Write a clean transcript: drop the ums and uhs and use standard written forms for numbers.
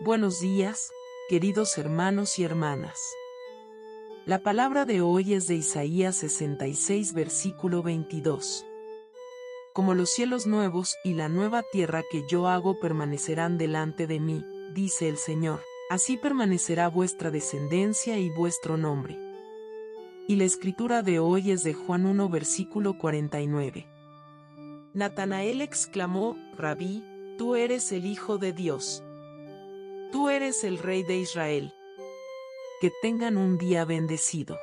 Buenos días, queridos hermanos y hermanas. La palabra de hoy es de Isaías 66, versículo 22. Como los cielos nuevos y la nueva tierra que yo hago permanecerán delante de mí, dice el Señor, así permanecerá vuestra descendencia y vuestro nombre. Y la escritura de hoy es de Juan 1, versículo 49. Natanael exclamó: Rabí, tú eres el Hijo de Dios. Tú eres el Rey de Israel. Que tengan un día bendecido.